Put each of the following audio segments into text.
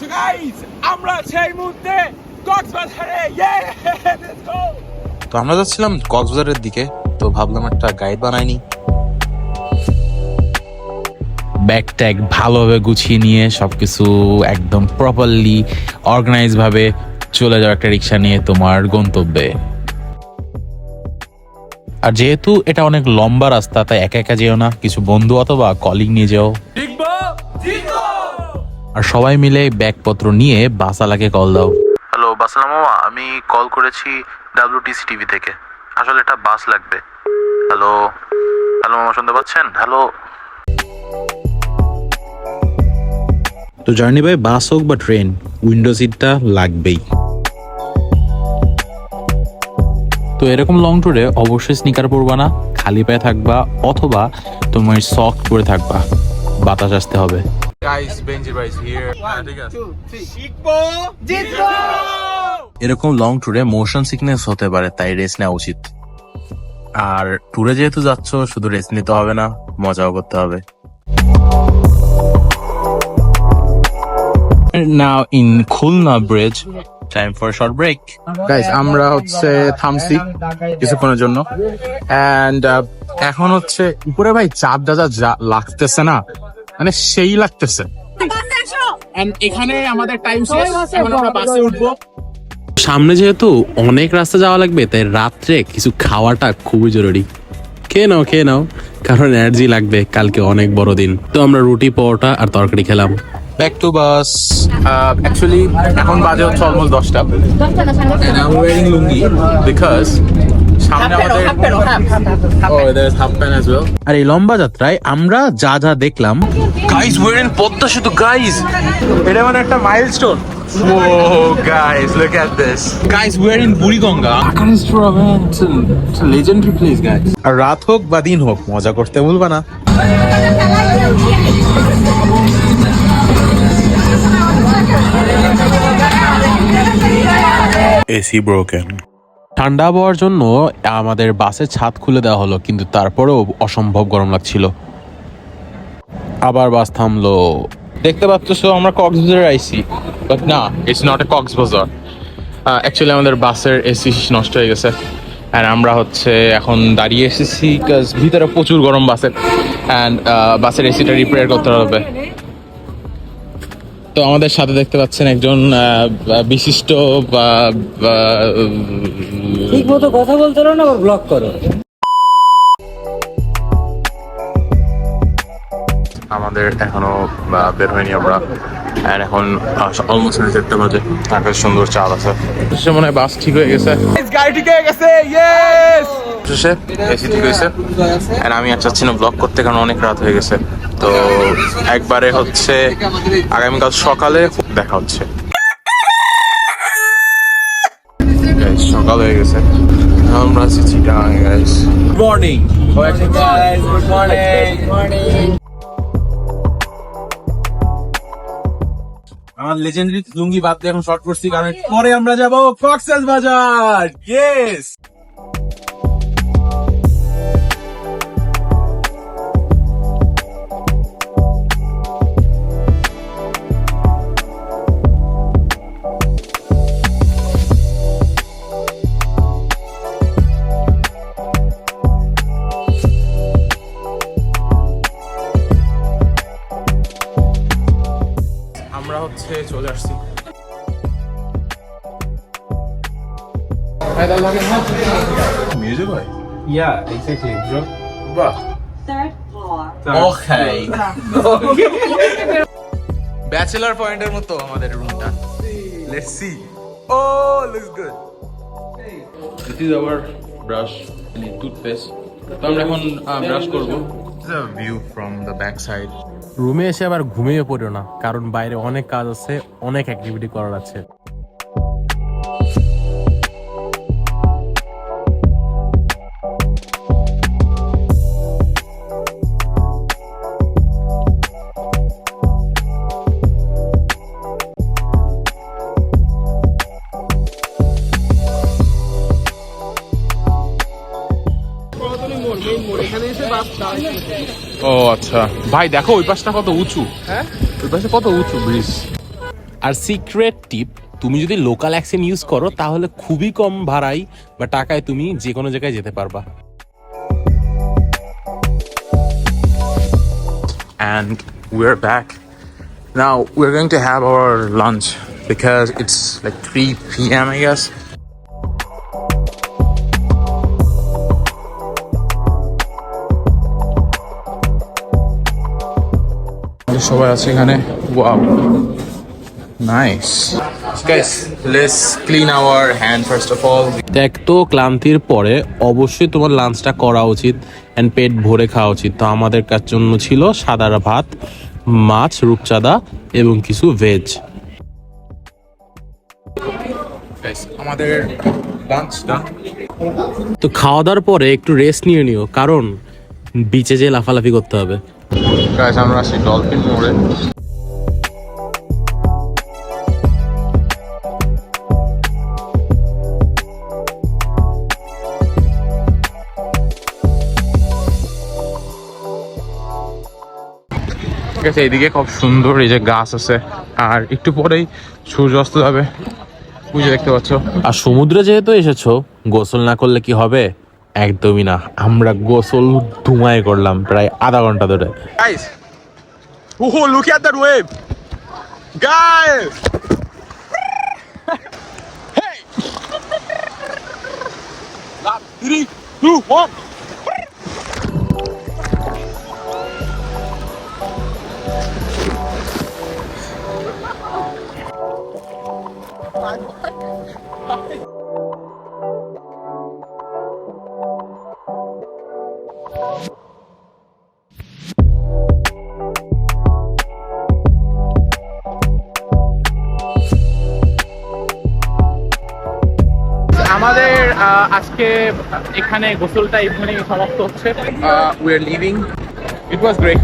So guys, আমরা সেই মুহূর্তে কক্সবাজারে, let's go! তো আমরা যাচ্ছিলাম কক্সবাজারের দিকে, তো ভাবলাম একটা গাইড বানাইনি। ব্যাগ ট্যাগ ভালোভাবে গুছিয়ে নিয়ে সবকিছু একদম প্রপারলি অর্গানাইজ ভাবে চলে যাও একটা রিক্সা নিয়ে তোমার গন্তব্যে। আর যেহেতু এটা অনেক লম্বা রাস্তা, তাই একা একা যেও না, কিছু বন্ধু অথবা কলিগ নিয়ে যাও। আর সবাই মিলে ব্যাগপত্র নিয়ে বাসালাকে কল দাও। হ্যালো বাসালা মামা, আমি কল করেছি WTC টিভি থেকে, আসলে একটা বাস লাগবে। হ্যালো হ্যালো মামা, শুনতে পাচ্ছেন? হ্যালো। তো জার্নি বাই বাস হোক বা ট্রেন, উইন্ডো সিটটা লাগবেই। তো এরকম লং ট্যুরে অবশ্যই স্নিকার পরবা না, খালি পায়ে থাকবা অথবা তোমার সক্স পরে থাকবা, বাতাস আসতে হবে। এরকম লং ট্যুরে মোশন সিকনেস হতে পারে, তাই রেস্ট নেওয়া উচিত। আর ট্যুরে যেহেতু যাচ্ছ, শুধু রেস্ট নিতে হবে না, মজাও করতে হবে। Now in Khulna Bridge, time for a short break. Guys, আমরা হচ্ছে থামছি কিছুক্ষণের জন্য, and এখন হচ্ছে উপরে ভাই চাঁদটা যা লাগতেছে না, মানে সেই লাগতেছে। And এখানে আমাদের টাইম শেষ, এখন আমরা বাসে উঠবো। সামনে যেহেতু অনেক রাস্তা যাওয়া লাগবে, তাই রাত্রে কিছু খাওয়াটা খুবই জরুরি। খেয়ে নাও, কারণ এনার্জি লাগবে, কালকে অনেক বড় দিন। তো আমরা রুটি, পরোটা আর তরকারি খেলাম। Back to bus. Actually, এখন বাজে হচ্ছে অলমোস্ট 10টা, and I'm wearing lungi because সামনে আমাদের there's half pan as well. আর এই লম্বা যাত্রায় আমরা যা যা দেখলাম, গাইস we're in পদ্মা সেতু গাইস, এটা মানে একটা milestone. oh guys look at this, guys we're in Buriganga. Akanestra, man, it's a legendary place, guys. আর রাত হোক বা দিন হোক, মজা করতে ভুলবা না। AC broken. ঠান্ডা আবহাওয়ার জন্য আমাদের বাসের ছাদ খুলে দেওয়া হলো, কিন্তু তারপরেও অসম্ভব গরম লাগছিল। আবার বাস থামলো। দেখতে পাচ্ছ আমরা কক্সবাজারে আইছি, বাট না, it's not a Cox's Bazar. Actually আমাদের বাসের এসি নষ্ট হয়ে গেছে, অ্যান্ড আমরা হচ্ছে এখন দাঁড়িয়ে এসেছি বিকজ ভিতরে প্রচুর গরম বাসের, অ্যান্ড বাসের এসিটা রিপেয়ার করতে হবে। তো আমাদের সাথে দেখতে পাচ্ছেন একজন বিশিষ্ট ঠিক মতো কথা বলতে না, আবার ব্লক করো। আমাদের এখনো বের হয়নি আমরা, আর এখন অলমোস্ট 4টা বাজে। আকাশ সুন্দর চাঁদ আছে, সে মনে হয় বাস ঠিক হয়ে গেছে, গাড়ি ঠিক হয়ে গেছে, ইয়েস। শেষে এসি ঠিক হয়েছে, আর আমি আর চাচ্ছি না ব্লগ করতে, কারণ অনেক রাত হয়ে গেছে। তো একবারে হচ্ছে আগামীকাল সকালে দেখা হচ্ছে। সকাল হয়ে গেছে, আমরা আছি Chittagong guys. Good morning guys, good morning. আমার লেজেন্ডারি লুঙ্গি বাদ দিয়ে এখন শর্ট করছি, কারণ পরে আমরা যাবো কক্সবাজার। ইয়েস। আমরা হচ্ছে চলে আসছি। মিউজিক ভাই? Yeah, exactly, bro. বাহ, Third floor. ওকে। ব্যাচেলর পয়েন্টের মতো আমাদের রুমটা। Let's see. Oh looks good. This is our brush and toothpaste. তো আমরা এখন ব্রাশ করব। The view from the back side. রুমে এসে আবার ঘুমিয়ে পড়ো না, কারণ বাইরে অনেক কাজ আছে, অনেক অ্যাক্টিভিটি করার আছে। ও আচ্ছা ভাই, দেখো ওই পাশটা কত উঁচু। হ্যাঁ, ওই পাশে কত উঁচু ব্রিজ। আর সিক্রেট টিপ, তুমি যদি লোকাল অ্যাকসেন্ট ইউজ করো তাহলে খুবই কম ভাড়ায় বা টাকায় তুমি যে কোনো জায়গায় যেতে পারবা। And we're back. Now we're going to have our lunch because it's like 3 p.m. I guess. সবাই আছে এখানে। Wow. Nice. Guys, let's clean our hand first of all. দেখ তো, ক্লান্তির পরে অবশ্যই তোমার লাঞ্চটা করা উচিত অ্যান্ড পেট ভরে খাওয়া উচিত। তো আমাদের কাছ জন্য ছিল সাদা ভাত, মাছ, রূপচাঁদা এবং কিছু ভেজ। Guys, আমাদের লাঞ্চ ডান। তো খাওয়া দাওয়ার পরে একটু রেস্ট নিয়ে নিও, কারণ বিচে যে লাফালাফি করতে হবে। Guys, আমরা আছি ডলফিন মোড়ে। ঠিক আছে, এইদিকে খুব সুন্দর এই যে গাছ আছে, আর একটু পরেই সূর্য অস্ত যাবে, বুঝে দেখতে পাচ্ছ। আর সমুদ্রে যেহেতু এসেছো, গোসল না করলে কি হবে? একদমই না, আমরা গোসল ধুমায় করলাম প্রায় আধা ঘন্টা ধরে। Guys, oh look at that wave, guys. Hey, 3, 2, 1. আমাদের আজকে এখানে গোসলটা এখানে সমাপ্ত হচ্ছে। We are living, it was great.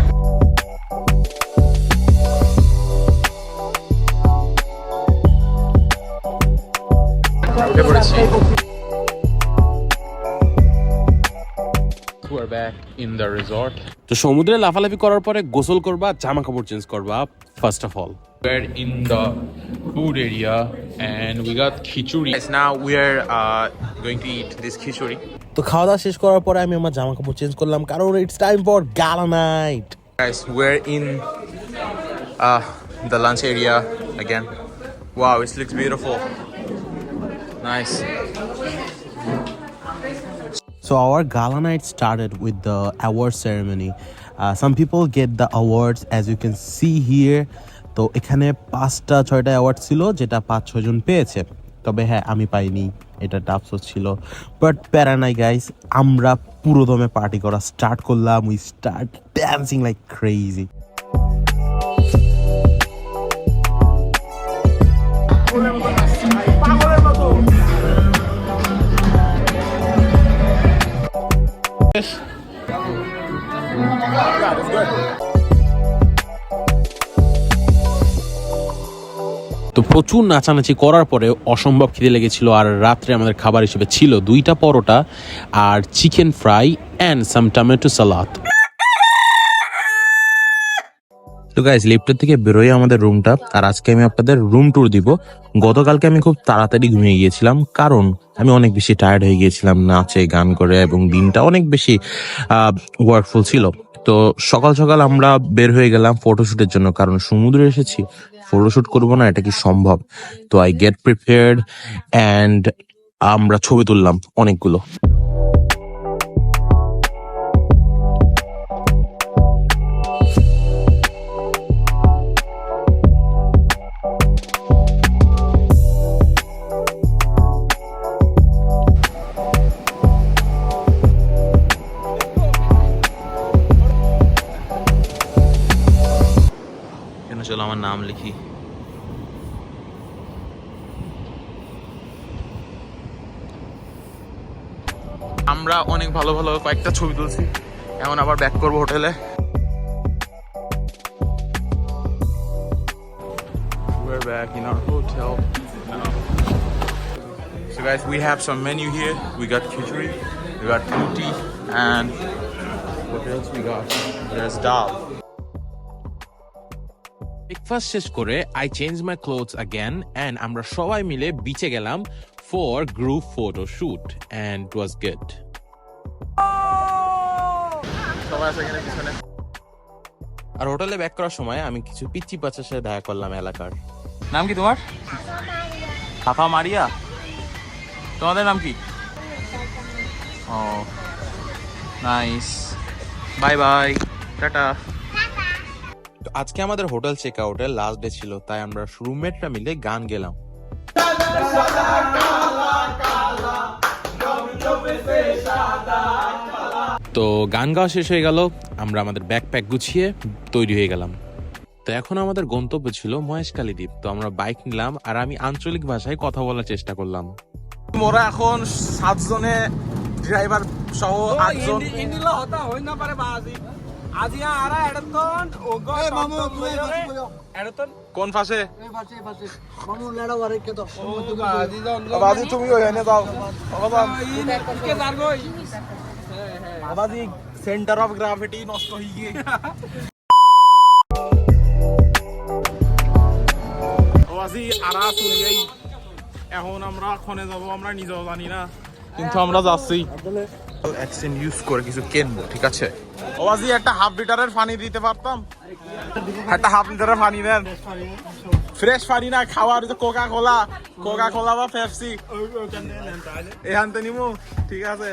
We are back in the resort. তো সমুদ্রে লাফালাফি করার পরে গোসল করবা, জামা কাপড় চেঞ্জ করবা first of all. We're in the food area and we got khichuri. Yes, now we are going to eat this khichuri. তো খাওয়া দাওয়া শেষ করার পরে আমি আমার জামা কাপড় চেঞ্জ করলাম, কারণ ইটস টাইম ফর গালা night. Guys, we're in the lunch area again. Wow, it looks beautiful. Nice. So our gala night started with the award ceremony. Some people get the awards, as you can see here. তো এখানে 5-6টা award ছিল, যেটা 5-6 জন পেয়েছে। তবে হ্যাঁ, আমি পাইনি, এটা আফসোস ছিল। বাট প্যারা নাই গাইস, আমরা পুরো দমে পার্টি করা স্টার্ট করলাম। We start dancing like crazy. তো প্রচুর নাচানাচি করার পরে অসম্ভব খিদে লেগেছিল, আর রাত্রে আমাদের খাবার হিসেবে ছিল 2টা পরোটা আর chicken fry and some tomato salad. তো গাইস, লিফটের থেকে বেরোয় আমাদের রুমটা, আর আজকে আমি আপনাদের রুম ট্যুর দিব। গতকালকে আমি খুব তাড়াতাড়ি ঘুমিয়ে গিয়েছিলাম, কারণ আমি অনেক বেশি টায়ার্ড হয়ে গিয়েছিলাম নাচে গান করে, এবং দিনটা অনেক বেশি ওয়ার্কফুল ছিল। তো সকাল সকাল আমরা বের হয়ে গেলাম ফটোশুটের জন্য, কারণ সমুদ্রে এসেছি, ফটোশুট করবো না, এটা কি সম্ভব? তো আই গেট প্রিপেয়ার্ড অ্যান্ড আমরা ছবি তুললাম অনেকগুলো। চলো আমার নাম লিখি। আমরা অনেক ভালো ভালো কয়েকটা ছবি তুলছি, এখন আবার ব্যাক করবো হোটেলে। We're back in our hotel now. So guys, we have some menu here. We got khichuri, we got roti, and what else we got? There's dal. Breakfast শেষ করে I change my clothes again and আমরা সবাই মিলে বিচে গেলাম for group photo shoot and it was good. সবাই আছে এখানে পিছনে। আর হোটেলে ব্যাক করার সময় আমি কিছু পিচ্চি বাচ্চার সাথে দেখা করলাম এলাকার। নাম কি তোমার? সাফা মারিয়া। তোমাদের নাম কি? ও নাইস, বাই বাই, টাটা। তো আজকে আমাদের হোটেল চেক আউটের লাস্ট ডে ছিল, তাই আমরা রুমমেটরা মিলে গান গেলাম। তো গান গাওয়া শেষ হয়ে গেল, আমরা আমাদের ব্যাকপ্যাক গুছিয়ে তৈরি হয়ে গেলাম। তো এখন আমাদের গন্তব্য ছিল মহেশখালী দ্বীপ। তো আমরা বাইক নিলাম আর আমি আঞ্চলিক ভাষায় কথা বলার চেষ্টা করলাম। মোরা এখন 7 জনে ড্রাইভার সহ 8 জন। কোন ফাঁসে? বাজি তুমি ওখানে যাও। বাজি সেন্টার অফ গ্রাভিটি নষ্ট হয়ে গিয়ে। বাজি আরা চলিয়াই এখন আমরা খনে যাব, আমরা নিজেও জানি না, কিন্তু আমরা যাচ্ছি। অ্যাকসেন্ট ইউজ করে কিছু কিনবো, ঠিক আছে? ওয়াজি একটা হাফ লিটারের পানি দিতে পারতাম? একটা হাফ লিটারের পানি দেন, ফ্রেশ পানি না, খাওয়ার কোকা কোলা বা পেপসি এখানতে নিবো, ঠিক আছে?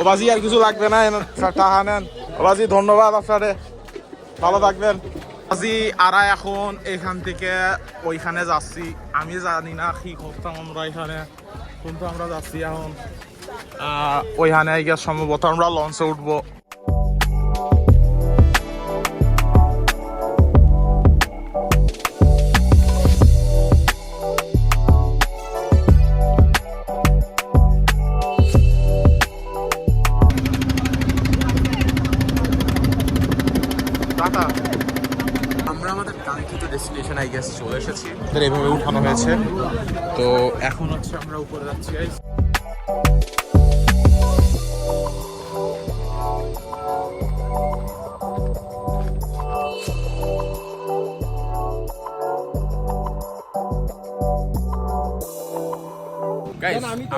ওবাজি আর কিছু লাগবে না, টাকা নেন। ওবাজি ধন্যবাদ আপনারে, ভালো থাকবেন। ওবাজি আরা এখন এখান থেকে ওইখানে যাচ্ছি, আমি জানি না কি করতাম আমরা এখানে, কিন্তু আমরা যাচ্ছি এখন ওইখানে গিয়ে সম্ভবত আমরা লঞ্চে উঠবো। আমরা আমাদের কাঙ্ক্ষিত ডেস্টিনেশন আই গেস চলে এসেছি, এভাবে উঠানো হয়েছে। তো এখন হচ্ছে আমরা উপরে যাচ্ছি।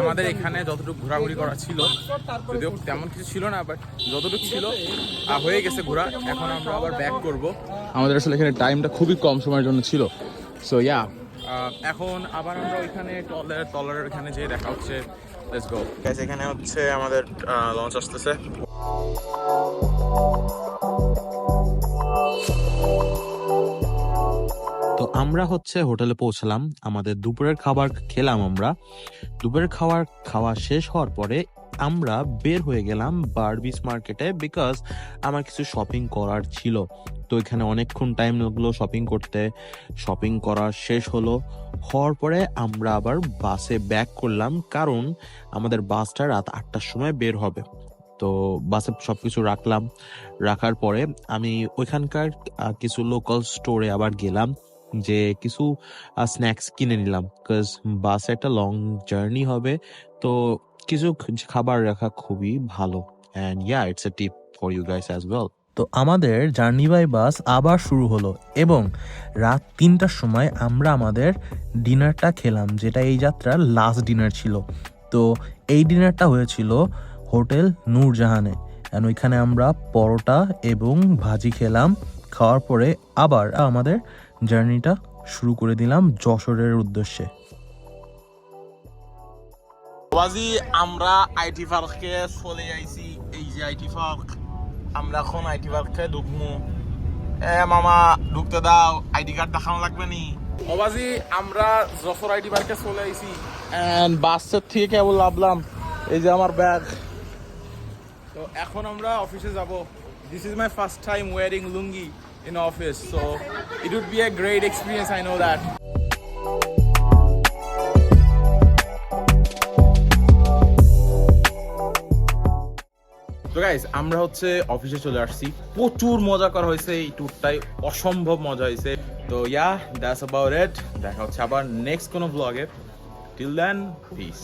আমাদের এখানে যতটুকু ঘোরাঘুরি করা ছিল, যদিও তেমন কিছু ছিল না, বাট যতটুকু ছিল হয়ে গেছে ঘোরা। এখন আমরা আবার ব্যাক করব। আমাদের আসলে এখানে টাইমটা খুবই কম সময়ের জন্য ছিল। সো ইয়া, এখন আবার আমরা ওইখানে টলারের এখানে যেয়ে দেখা হচ্ছে। লেটস গো গাইস, এখানে হচ্ছে আমাদের লঞ্চ আসতেছে। তো আমরা হচ্ছে হোটেলে পৌঁছলাম, আমাদের দুপুরের খাবার খেলাম। আমরা দুপুরের খাবার খাওয়া শেষ হওয়ার পরে আমরা বের হয়ে গেলাম বারবিস মার্কেটে, বিকজ আমার কিছু শপিং করার ছিল। তো এখানে অনেকক্ষণ টাইম লাগলো শপিং করতে। শপিং করা শেষ হওয়ার পরে আমরা আবার বাসে ব্যাক করলাম, কারণ আমাদের বাসটা রাত 8টার সময় বের হবে। তো বাসে সবকিছু রাখার পরে আমি ওইখানকার কিছু লোকাল স্টোরে আবার গেলাম, যে কিছু স্ন্যাক্স কিনে নিলাম, বিকজ বাসে একটা লং জার্নি হবে। তো কিছু খাবার রাখা খুবই ভালো। And yeah, it's a tip for you guys as well. তো আমাদের জার্নি বাই বাস আবার শুরু হলো এবং রাত 3টার সময় আমরা আমাদের ডিনারটা খেলাম, যেটা এই যাত্রার লাস্ট ডিনার ছিল। তো এই ডিনারটা হয়েছিল হোটেল নূরজাহানে, অ্যান্ড ওইখানে আমরা পরোটা এবং ভাজি খেলাম। খাওয়ার পরে আবার আমাদের জার্নিটা শুরু করে দিলাম যশোরের উদ্দেশ্যে। ওয়াজি আমরা আইটি পার্কে চলে আইছি, এই যে আইটি পার্ক। আমরা এখন আইটি পার্কে ঢুকবো। মামা ঢুকতে দাও, আইডি কার্ড দেখানো লাগবে নি? ওবাজি আমরা যশোর আইটি পার্কে চলে আইছি, এন্ড বাসের থেকে কেবল লাভলাম। এই যে আমার ব্যাগ। তো এখন আমরা অফিসে যাব। This is my first time wearing lungi in office, so it would be a great experience, I know that. তো গাইস, আমরা হচ্ছে অফিসে চলে আসছি। প্রচুর মজা করা হয়েছে এই ট্যুরটাই, অসম্ভব মজা হয়েছে। তো ইয়া, দ্যাটস অ্যাবাউট ইট। দেখা হচ্ছে আবার নেক্সট কোনো ব্লগে। Till then, piece.